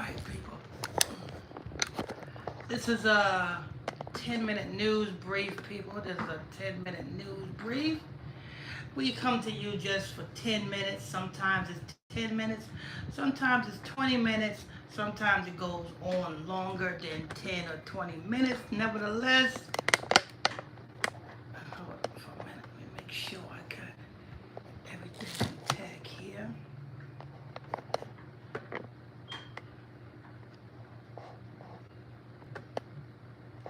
right, people. This is a 10-minute news brief, people. This is a 10-minute news brief. We come to you just for 10 minutes. Sometimes it's 10 minutes. Sometimes it's 20 minutes. Sometimes it goes on longer than 10 or 20 minutes. Nevertheless, hold on for a minute. Let me make sure I got everything intact here.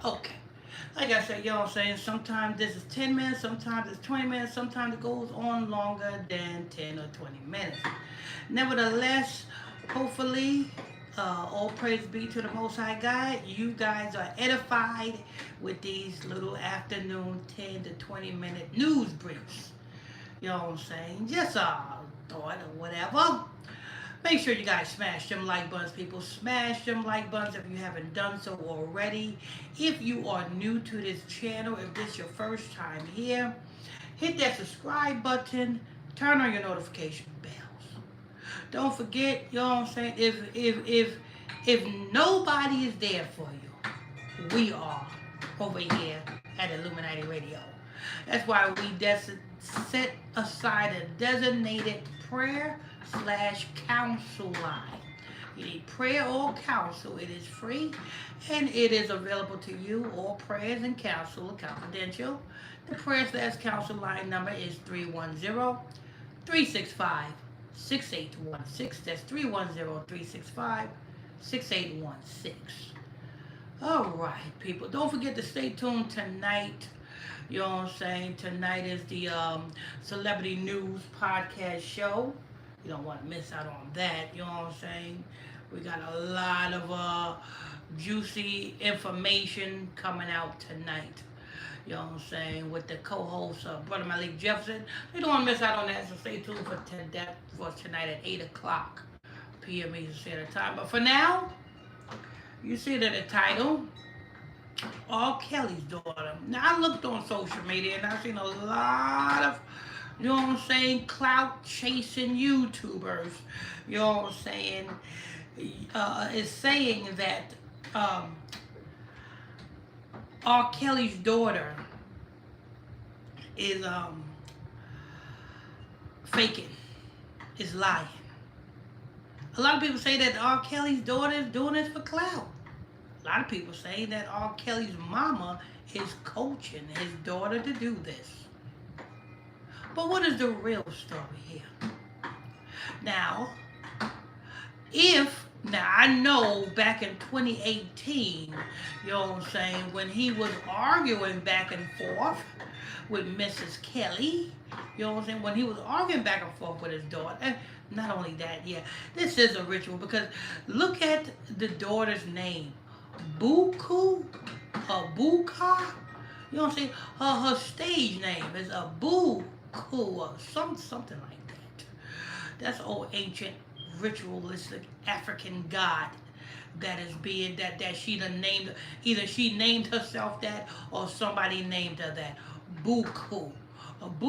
Okay. Like I said, you know what I'm saying? Sometimes this is 10 minutes, sometimes it's 20 minutes, sometimes it goes on longer than 10 or 20 minutes. Nevertheless, hopefully, all praise be to the Most High God. You guys are edified with these little afternoon 10 to 20-minute news briefs. You know what I'm saying? Just a thought or whatever. Make sure you guys smash them like buttons, people. Smash them like buttons if you haven't done so already. If you are new to this channel, if this is your first time here, hit that subscribe button. Turn on your notification bells. Don't forget, you know what I'm saying? If nobody is there for you, we are over here at Illuminati Radio. That's why we set aside a designated prayer slash counsel line. You need prayer or counsel. It is free and it is available to you. All prayers and counsel are confidential. The prayer slash counsel line number is 310-365-6816. That's 310-365-6816. All right, people. Don't forget to stay tuned tonight. You know what I'm saying? Tonight is the Celebrity News Podcast Show. You don't want to miss out on that. You know what I'm saying? We got a lot of juicy information coming out tonight. You know what I'm saying? With the co-host, Brother Malik Jefferson. You don't want to miss out on that, so stay tuned for tonight at 8 o'clock p.m. Eastern Standard Time. But for now, you see that the title, R. Kelly's daughter. Now, I looked on social media and I've seen a lot of, you know what I'm saying, clout chasing YouTubers, you know what I'm saying, is saying that R. Kelly's daughter is faking, is lying. A lot of people say that R. Kelly's daughter is doing this for clout. A lot of people say that R. Kelly's mama is coaching his daughter to do this. But what is the real story here? Now, I know back in 2018, you know what I'm saying, when he was arguing back and forth with Mrs. Kelly, you know what I'm saying, when he was arguing back and forth with his daughter, and not only that, yeah, this is a ritual because look at the daughter's name. Buku, Buka, you know what I'm saying? Her stage name is a Buku or something like that. That's old ancient ritualistic African god that is being that she done named, either she named herself that or somebody named her that. Buku,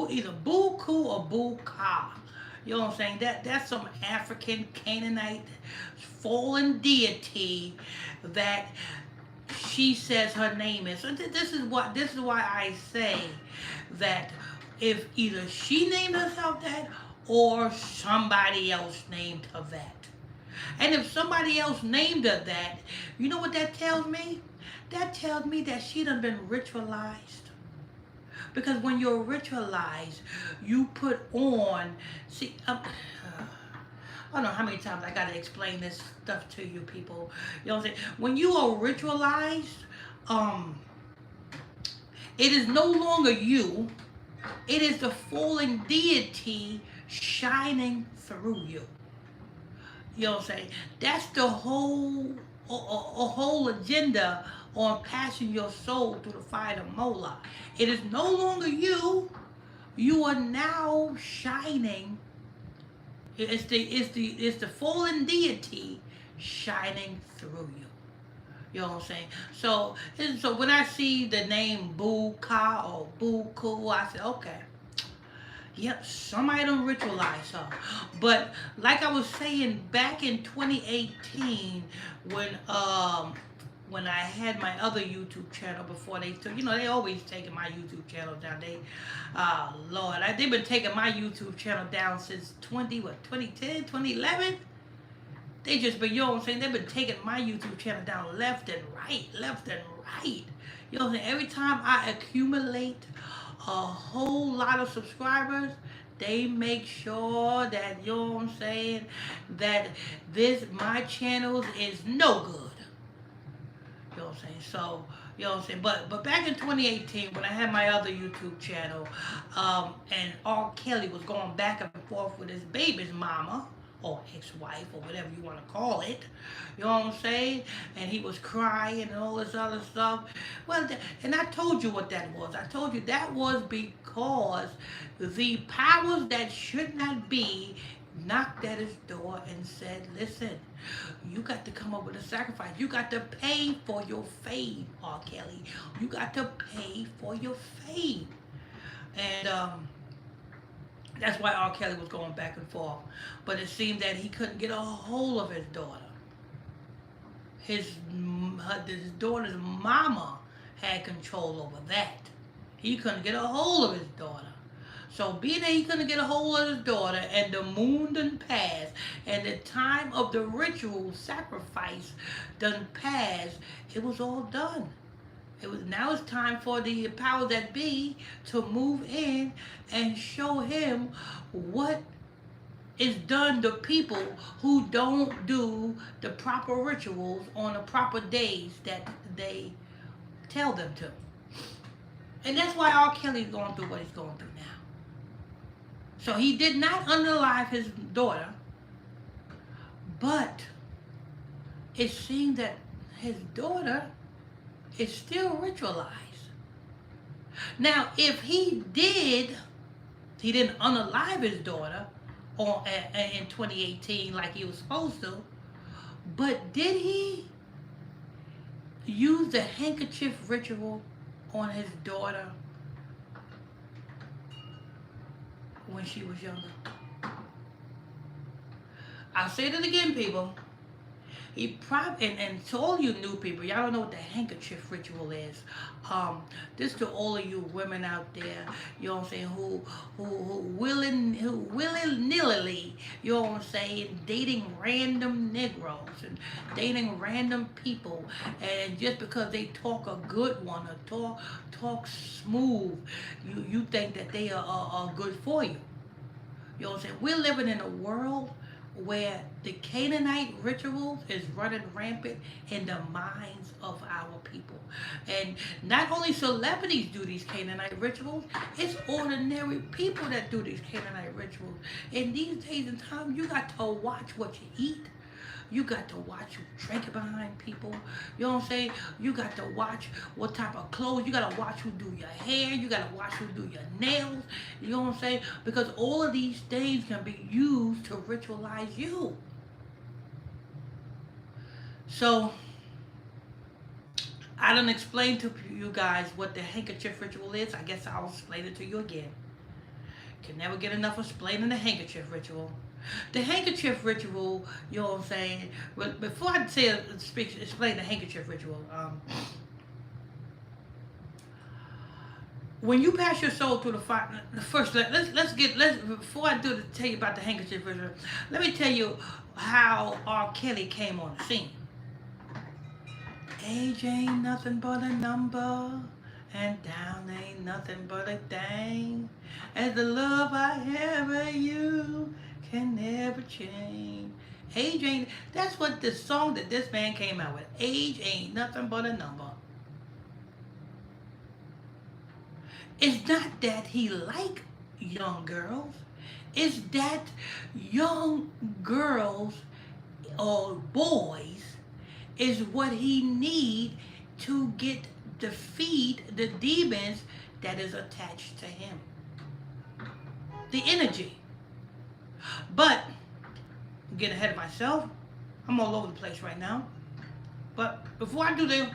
either Buku or Buka. You know what I'm saying? That's some African Canaanite fallen deity that she says her name is. So this is why I say that if either she named herself that or somebody else named her that. And if somebody else named her that, you know what that tells me? That tells me that she done been ritualized. Because when you're ritualized, you put on, I don't know how many times I got to explain this stuff to you people. You know what I'm saying? When you are ritualized, it is no longer you. It is the fallen deity shining through you. You know what I'm saying? That's the whole agenda on passing your soul through the fire of Mola. It is no longer you. You are now shining. It's the fallen deity shining through you. You know what I'm saying? So when I see the name Buka or Buku, I say, okay, Yep, somebody done ritualized her. But like I was saying, back in 2018, when when I had my other YouTube channel before they took, they always taking my YouTube channel down. Lord, they've been taking my YouTube channel down since 2010, 2011. They just been, what I'm saying, they've been taking my YouTube channel down left and right, left and right. You know what I'm saying? Every time I accumulate a whole lot of subscribers, they make sure that, what I'm saying, that my channel is no good. You know what I'm saying? So, you know what I'm saying? But back in 2018, when I had my other YouTube channel, and R. Kelly was going back and forth with his baby's mama, or ex-wife, or whatever you want to call it, you know what I'm saying? And he was crying and all this other stuff. Well, and I told you what that was. I told you that was because the powers that should not be knocked at his door and said, listen, you got to come up with a sacrifice. You got to pay for your fame, R. Kelly. You got to pay for your fame. And that's why R. Kelly was going back and forth. But it seemed that he couldn't get a hold of his daughter. His daughter's mama had control over that. He couldn't get a hold of his daughter. So being that he couldn't get a hold of his daughter, and the moon done passed, and the time of the ritual sacrifice done passed, it was all done. Now it's time for the powers that be to move in and show him what is done to people who don't do the proper rituals on the proper days that they tell them to. And that's why R. Kelly's going through what he's going through now. So he did not unalive his daughter, but it seemed that his daughter is still ritualized. Now, if he didn't unalive his daughter in 2018 like he was supposed to, but did he use the handkerchief ritual on his daughter when she was younger? I'll say it again, people. He probably, and to all you new people, y'all don't know what the handkerchief ritual is. This to all of you women out there, you know what I'm saying, who willy-nilly, you know what I'm saying, dating random Negroes and dating random people, and just because they talk a good one or talk smooth, you think that they are good for you. You know what I'm saying? We're living in a world where the Canaanite rituals is running rampant in the minds of our people. And not only celebrities do these Canaanite rituals, it's ordinary people that do these Canaanite rituals. In these days and times, you got to watch what you eat. You got to watch who drink behind people. You know what I'm saying? You got to watch what type of clothes. You got to watch who do your hair. You got to watch who do your nails. You know what I'm saying? Because all of these things can be used to ritualize you. So, I done explained to you guys what the handkerchief ritual is. I guess I'll explain it to you again. Can never get enough of explaining the handkerchief ritual. The handkerchief ritual, you know what I'm saying? But before I explain the handkerchief ritual, when you pass your soul through the fire, first before I tell you about the handkerchief ritual, let me tell you how R. Kelly came on the scene. Age ain't nothing but a number, and down ain't nothing but a thing. As the love I have for you can never change. Age ain't, that's what the song that this man came out with. Age ain't nothing but a number. It's not that he like young girls. It's that young girls or boys is what he need to defeat the demons that is attached to him. The energy. But, I'm getting ahead of myself. I'm all over the place right now. But before I tell you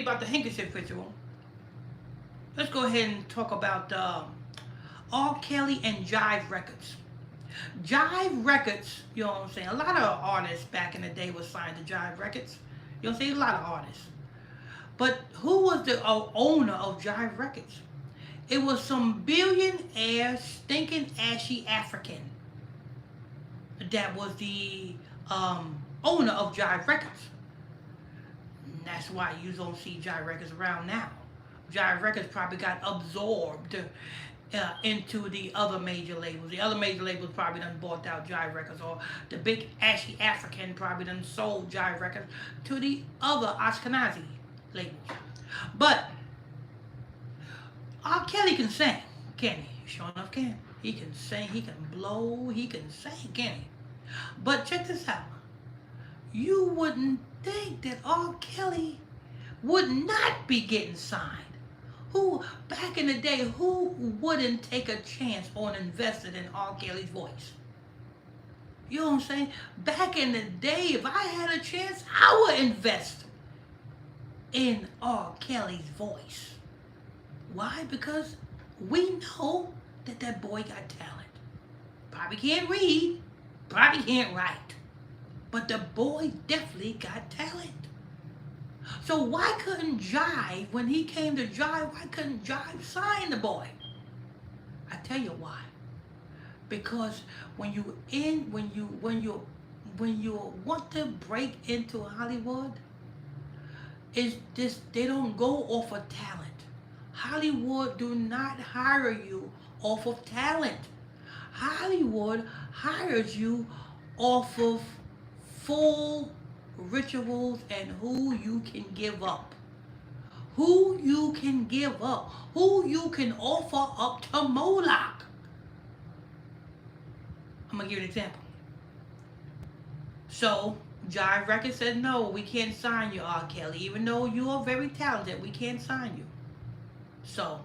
about the handkerchief ritual, let's go ahead and talk about R. Kelly and Jive Records. Jive Records, you know what I'm saying? A lot of artists back in the day were signed to Jive Records. You know what I'm saying? A lot of artists. But who was the owner of Jive Records? It was some billionaire, stinking, ashy African that was the owner of Jive Records. And that's why you don't see Jive Records around now. Jive Records probably got absorbed into the other major labels. The other major labels probably done bought out Jive Records, or the big ashy African probably done sold Jive Records to the other Ashkenazi labels. But R. Kelly can sing, can he? Sure enough can. He can sing, he can blow, he can sing, can he? But check this out. You wouldn't think that R. Kelly would not be getting signed. Who, back in the day, who wouldn't take a chance on investing in R. Kelly's voice? You know what I'm saying? Back in the day, if I had a chance, I would invest in R. Kelly's voice. Why? Because we know that that boy got talent. Probably can't read, probably can't write, but the boy definitely got talent. So why couldn't Jive, when he came to Jive, why couldn't Jive sign the boy? I tell you why. Because when you want to break into Hollywood, is this, they don't go off of talent. Hollywood do not hire you off of talent. Hollywood hires you off of full rituals and who you can give up. Who you can give up. Who you can offer up to Moloch. I'm going to give you an example. So, Jive Records said, no, we can't sign you, R. Kelly. Even though you are very talented, we can't sign you. So,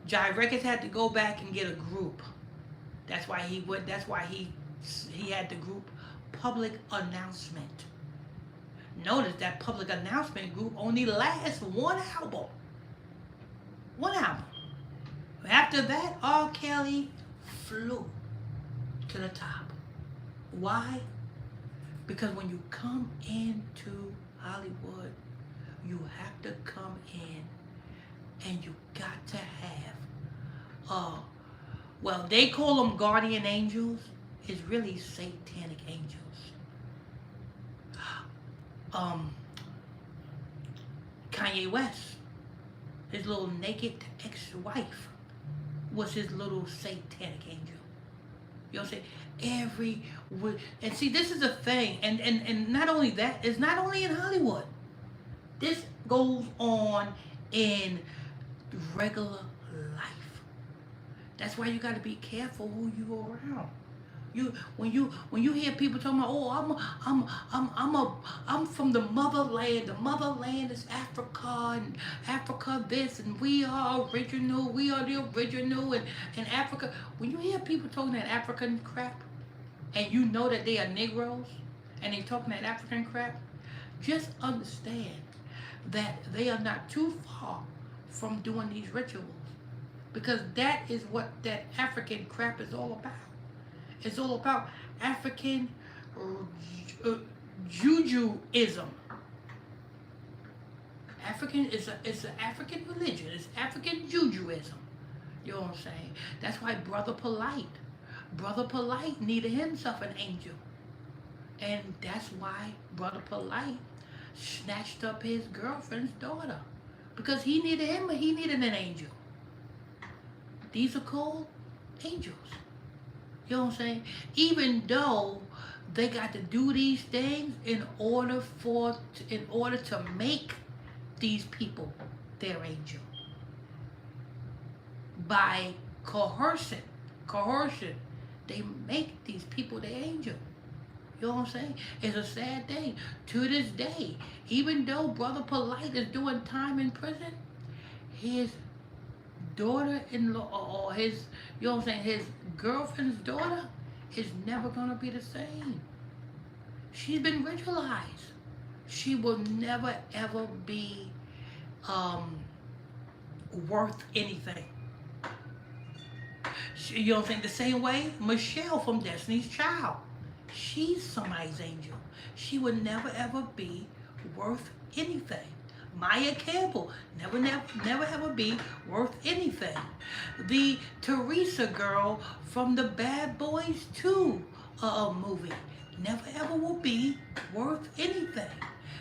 Jive Records had to go back and get a group. That's why he had the group Public Announcement. Notice that Public Announcement group only lasts one album. One album. After that, R. Kelly flew to the top. Why? Because when you come into Hollywood, you have to come in and you got to have, well, they call them guardian angels. It's really satanic angels. Kanye West, his little naked ex-wife, was his little satanic angel. You know what I'm saying? And see, this is a thing, and not only that, it's not only in Hollywood. This goes on in regular life. That's why you got to be careful who you are around. When you hear people talking about, oh, I'm from the motherland. The motherland is Africa, and Africa this, and we are original. We are the original, and Africa. When you hear people talking that African crap, and you know that they are Negroes, and they talking that African crap, just understand that they are not too far from doing these rituals, because that is what that African crap is all about. It's all about African Jujuism. It's an African religion. It's African Jujuism. You know what I'm saying? That's why Brother Polite needed himself an angel. And that's why Brother Polite snatched up his girlfriend's daughter. Because he needed an angel. These are called angels. You know what I'm saying? Even though they got to do these things in order to make these people their angel. By coercion, they make these people their angel. You know what I'm saying? It's a sad thing. To this day, even though Brother Polite is doing time in prison, his daughter-in-law, or his, you know what I'm saying, his girlfriend's daughter is never going to be the same. She's been ritualized. She will never ever be worth anything. You don't think the same way? Michelle from Destiny's Child. She's somebody's angel. She would never ever be worth anything. Maya Campbell, never ever be worth anything. The Teresa girl from the Bad Boys 2 movie, never ever will be worth anything.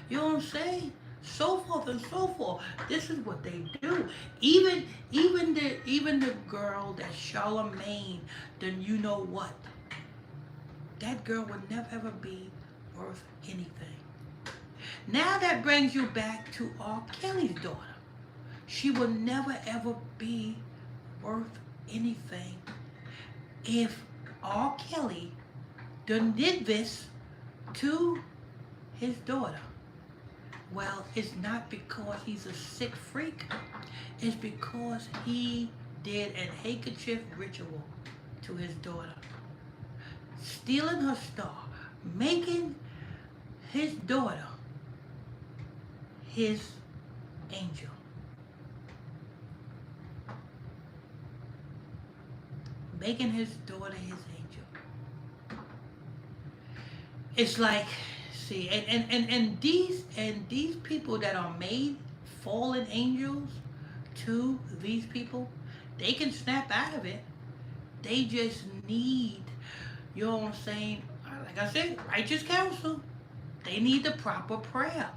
You know what I'm saying? So forth and so forth. This is what they do. Even the girl that Charlemagne, then you know what? That girl would never ever be worth anything. Now that brings you back to R. Kelly's daughter. She will never ever be worth anything if R. Kelly done did this to his daughter. Well, it's not because he's a sick freak. It's because he did a handkerchief ritual to his daughter. Stealing her star. Making his daughter his angel. Making his daughter his angel. It's like, see, and these people that are made fallen angels to these people, they can snap out of it. They just need, you know what I'm saying? Like I said, righteous counsel. They need the proper prayer.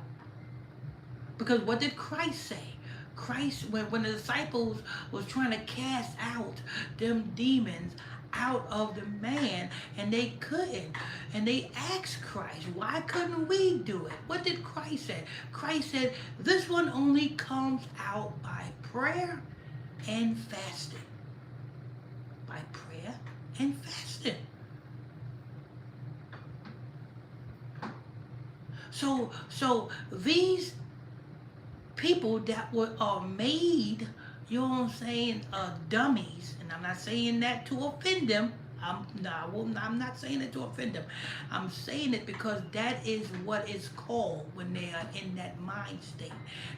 Because what did Christ say? Christ, when the disciples was trying to cast out them demons out of the man, and they couldn't, and they asked Christ, why couldn't we do it? What did Christ say? Christ said, this one only comes out by prayer and fasting. By prayer and fasting. So these people that are made, you know what I'm saying, dummies, and I'm not saying that to offend them. I'm not saying it to offend them. I'm saying it because that is what it's called when they are in that mind state.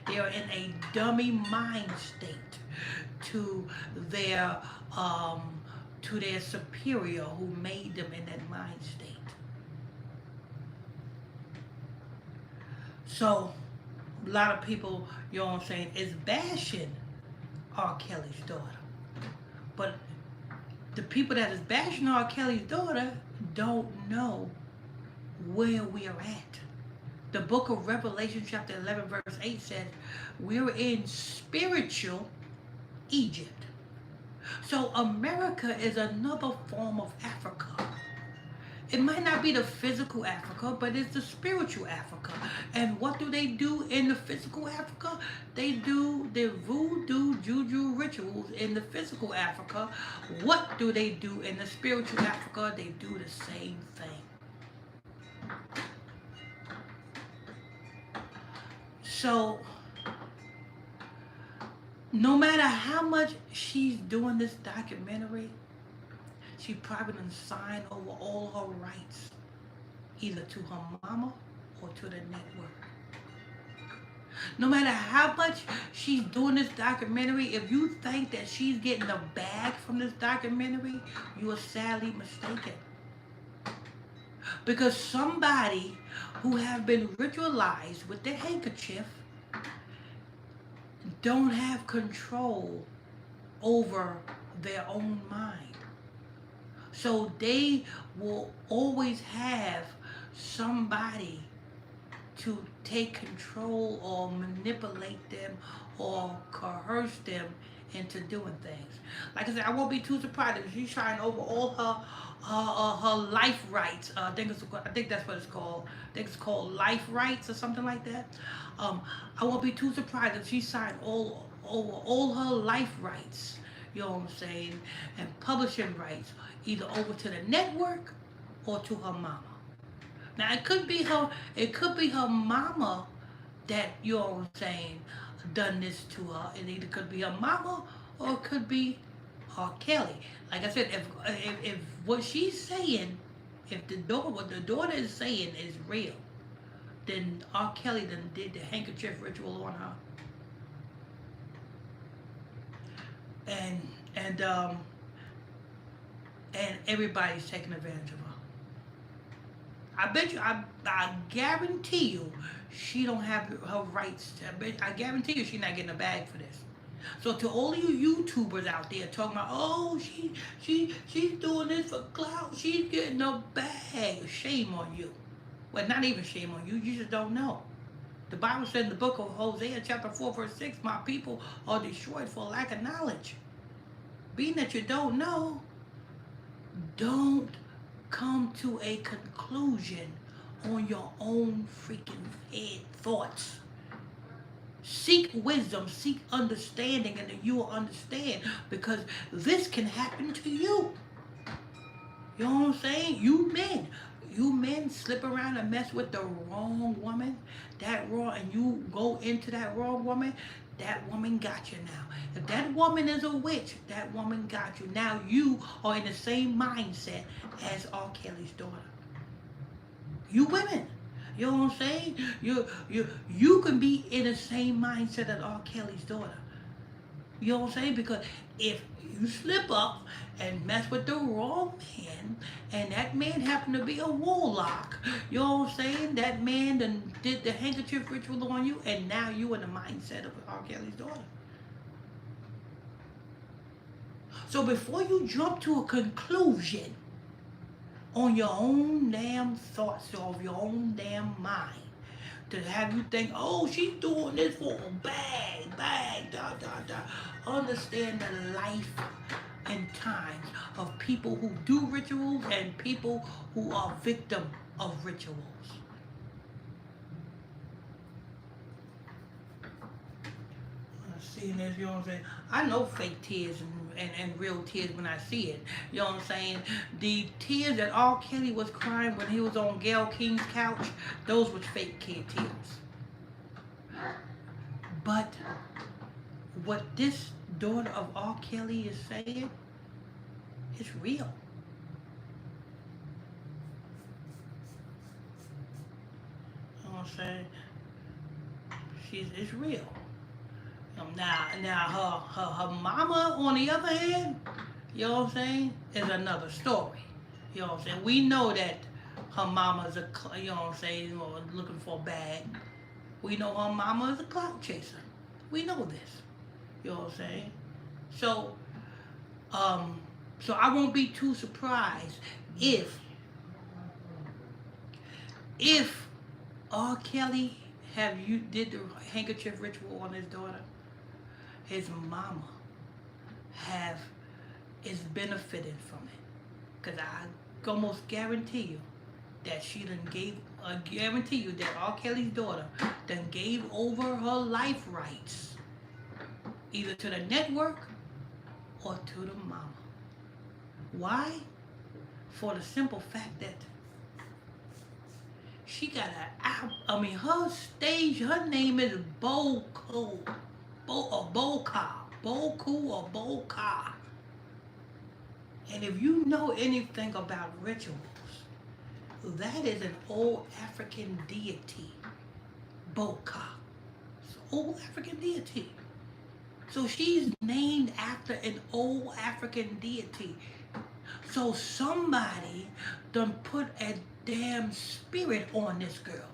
They are in a dummy mind state to their superior who made them in that mind state. So a lot of people, you know what I'm saying, is bashing R. Kelly's daughter. But the people that is bashing R. Kelly's daughter don't know where we are at. The book of Revelation chapter 11 verse 8 says, we're in spiritual Egypt. So America is another form of Africa. It might not be the physical Africa, but it's the spiritual Africa. And what do they do in the physical Africa? They do the voodoo, juju rituals in the physical Africa. What do they do in the spiritual Africa? They do the same thing. So, no matter how much she's doing this documentary, she probably done signed over all her rights, either to her mama or to the network. No matter how much she's doing this documentary, if you think that she's getting a bag from this documentary, you are sadly mistaken. Because somebody who have been ritualized with their handkerchief don't have control over their own mind. So they will always have somebody to take control or manipulate them or coerce them into doing things. Like I said, I won't be too surprised if she's trying over all her life rights. I think that's what it's called. I think it's called life rights or something like that. I won't be too surprised if she signed over all her life rights. You know what I'm saying? And publishing rights, either over to the network or to her mama. Now it could be her mama that, you know what I'm saying, done this to her. It either could be her mama or it could be R. Kelly. Like I said, if what she's saying, if what the daughter is saying is real, then R. Kelly done did the handkerchief ritual on her. And and everybody's taking advantage of her. I bet you, I guarantee you, she don't have her rights. I guarantee you, she's not getting a bag for this. So to all you YouTubers out there talking about, oh, she's doing this for clout, she's getting a bag. Shame on you. Well, not even shame on you. You just don't know. The Bible said in the book of Hosea, chapter 4, verse 6, my people are destroyed for lack of knowledge. Being that you don't know, don't come to a conclusion on your own freaking head thoughts. Seek wisdom, seek understanding, and then you will understand, because this can happen to you. You know what I'm saying? You men slip around and mess with the wrong woman, that wrong, and you go into that wrong woman, that woman got you now. If that woman is a witch, that woman got you. Now you are in the same mindset as R. Kelly's daughter. You women, you know what I'm saying? You can be in the same mindset as R. Kelly's daughter. You know what I'm saying? Because if you slip up and mess with the wrong man, and that man happened to be a warlock, you know what I'm saying? That man done did the handkerchief ritual on you, and now you in the mindset of R. Kelly's daughter. So before you jump to a conclusion on your own damn thoughts of your own damn mind, to have you think, oh, she's doing this for a bag, da, da, da. Understand the life and times of people who do rituals and people who are victim of rituals. Seeing this, you know what I'm saying? I know fake tears and real tears when I see it. You know what I'm saying? The tears that R. Kelly was crying when he was on Gayle King's couch, those were fake kid tears. But what this daughter of R. Kelly is saying is real. You know what I'm saying? It's real. Now her mama, on the other hand, you know what I'm saying, is another story. You know what I'm saying? We know that her mama's you know what I'm saying, looking for a bag. We know her mama is a clout chaser. We know this. You know what I'm saying? So, so I won't be too surprised if R. Kelly did the handkerchief ritual on his daughter, his mama is benefiting from it. Because I almost guarantee you that she done guarantee you that R. Kelly's daughter done gave over her life rights either to the network or to the mama. Why? For the simple fact that she got her stage, her name is Boku or Boka. And if you know anything about rituals, that is an old African deity, Boka. It's an old African deity. So she's named after an old African deity. So somebody done put a damn spirit on this girl.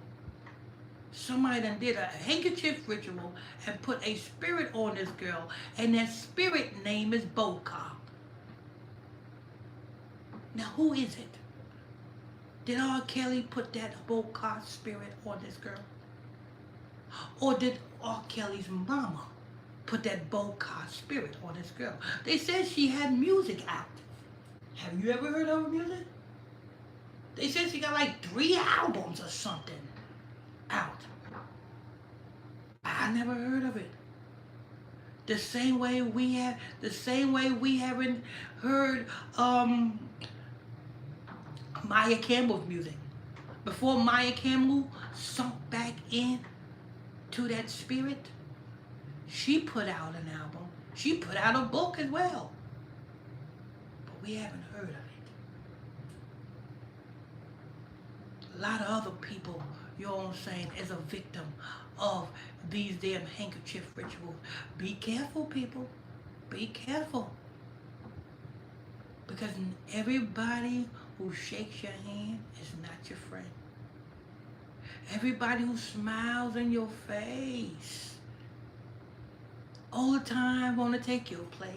Somebody done did a handkerchief ritual and put a spirit on this girl, and that spirit name is Boka. Now who is it? Did R. Kelly put that Boka spirit on this girl? Or did R. Kelly's mama put that Boka spirit on this girl? They said she had music out. Have you ever heard of her music? They said she got like 3 albums or something out. I never heard of it. The same way we haven't heard Maya Campbell's music. Before Maya Campbell sunk back in to that spirit, she put out an album. She put out a book as well. But we haven't heard of it. A lot of other people, you know what I'm saying, is a victim of these damn handkerchief rituals. Be careful, people. Be careful. Because everybody who shakes your hand is not your friend. Everybody who smiles in your face all the time want to take your place.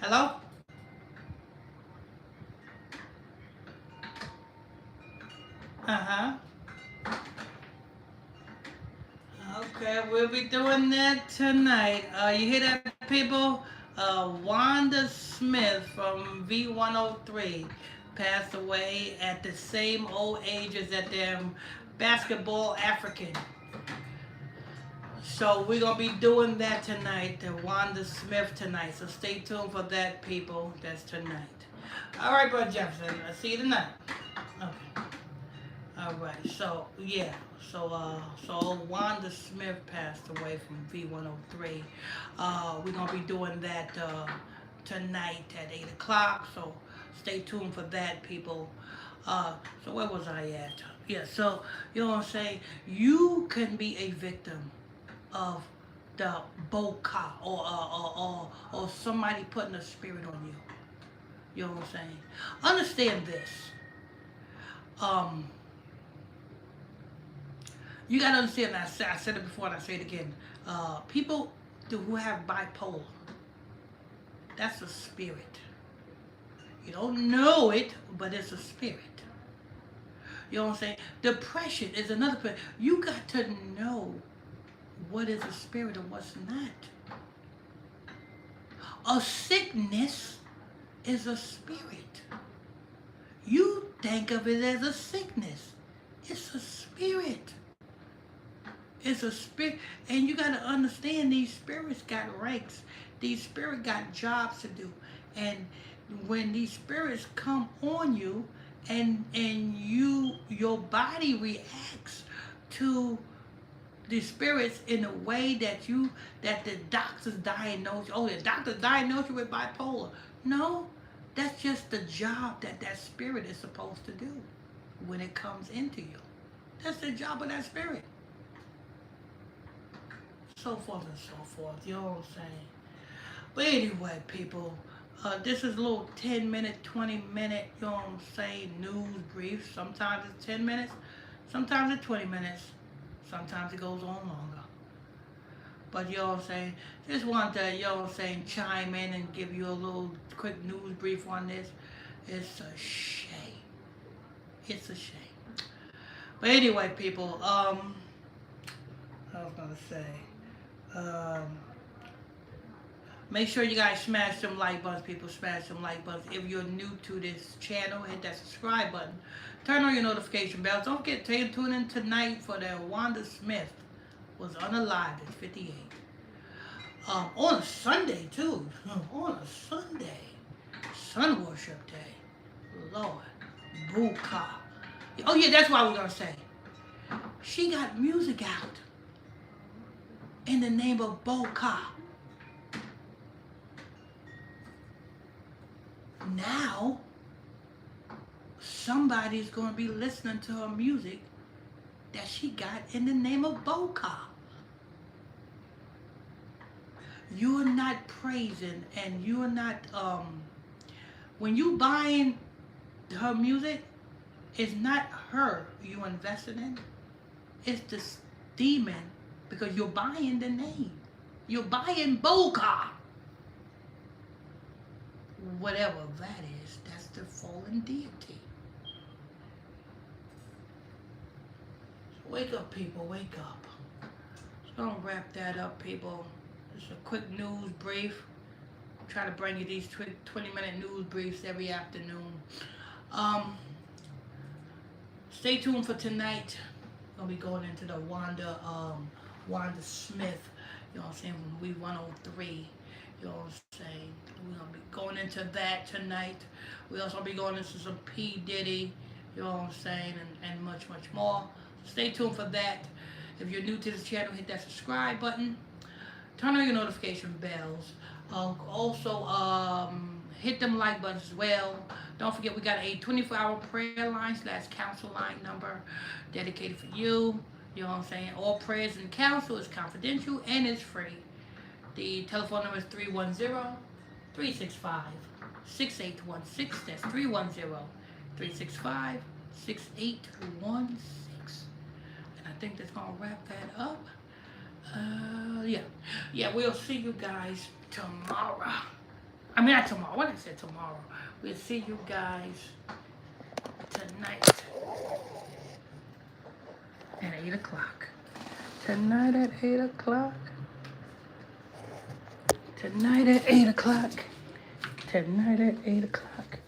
Hello? Uh-huh. Okay, we'll be doing that tonight. You hear that, people? Wanda Smith from V103 passed away at the same old age as that damn basketball African. So we're gonna be doing that tonight, the Wanda Smith tonight. So stay tuned for that, people. That's tonight. All right, Brother Jefferson. I'll see you tonight. Okay. All right. So yeah. So Wanda Smith passed away from V103. We're gonna be doing that tonight at 8 o'clock. So stay tuned for that, people. So where was I at? Yeah. So you know what I'm saying? You can be a victim of the boca or somebody putting a spirit on you. You know what I'm saying? Understand this. Um, you gotta understand. I said it before and I say it again. People who have bipolar, that's a spirit. You don't know it, but it's a spirit. You know what I'm saying? Depression is another thing. You got to know what is a spirit and what's not. A sickness is a spirit. You think of it as a sickness. It's a spirit. It's a spirit. And you got to understand these spirits got ranks. These spirits got jobs to do. And when these spirits come on you and your body reacts to the spirits in a way that the doctors diagnose you. Oh, the doctor diagnosed you with bipolar. No, that's just the job that spirit is supposed to do when it comes into you. That's the job of that spirit. So forth and so forth. You know what I'm saying? But anyway, people, this is a little 10-minute, 20-minute, you know what I'm saying, news brief. Sometimes it's 10 minutes, sometimes it's 20 minutes. Sometimes it goes on longer. But you know what I'm saying? Just want to, you know what I'm saying, chime in and give you a little quick news brief on this. It's a shame. It's a shame. But anyway, people, I was going to say, make sure you guys smash them like buttons, people. Smash them like buttons. If you're new to this channel, hit that subscribe button. Turn on your notification bells. Don't forget to tune in tonight for the Wanda Smith was unalive at 58. On a Sunday, too. On a Sunday. Sun Worship Day. Lord. Buka. Oh, yeah, that's what I was going to say. She got music out in the name of Boka. Now, somebody's going to be listening to her music that she got in the name of Boka. You're not praising and you're not, when you buying her music, it's not her you invested in. It's this demon because you're buying the name. You're buying Boka. Whatever that is, that's the fallen deity. So wake up, people, wake up. So I'm gonna wrap that up, people. Just a quick news brief. Try to bring you these 20-minute news briefs every afternoon. Stay tuned for tonight. We'll be going into the Wanda Smith, you know what I'm saying, from We 103. You know what I'm saying? We're going to be going into that tonight. We also be going into some P. Diddy, you know what I'm saying, and much, much more. Stay tuned for that. If you're new to this channel, hit that subscribe button. Turn on your notification bells. Also, hit them like buttons as well. Don't forget we got a 24-hour prayer line / counsel line number dedicated for you. You know what I'm saying? All prayers and counsel is confidential and it's free. The telephone number is 310-365-6816. That's 310-365-6816. And I think that's gonna wrap that up. Yeah. Yeah, we'll see you guys tomorrow. I mean, not tomorrow. What did I say tomorrow? We'll see you guys tonight at 8 o'clock. Tonight at 8 o'clock. Tonight at 8 o'clock. Tonight at 8 o'clock.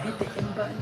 Hit the end button.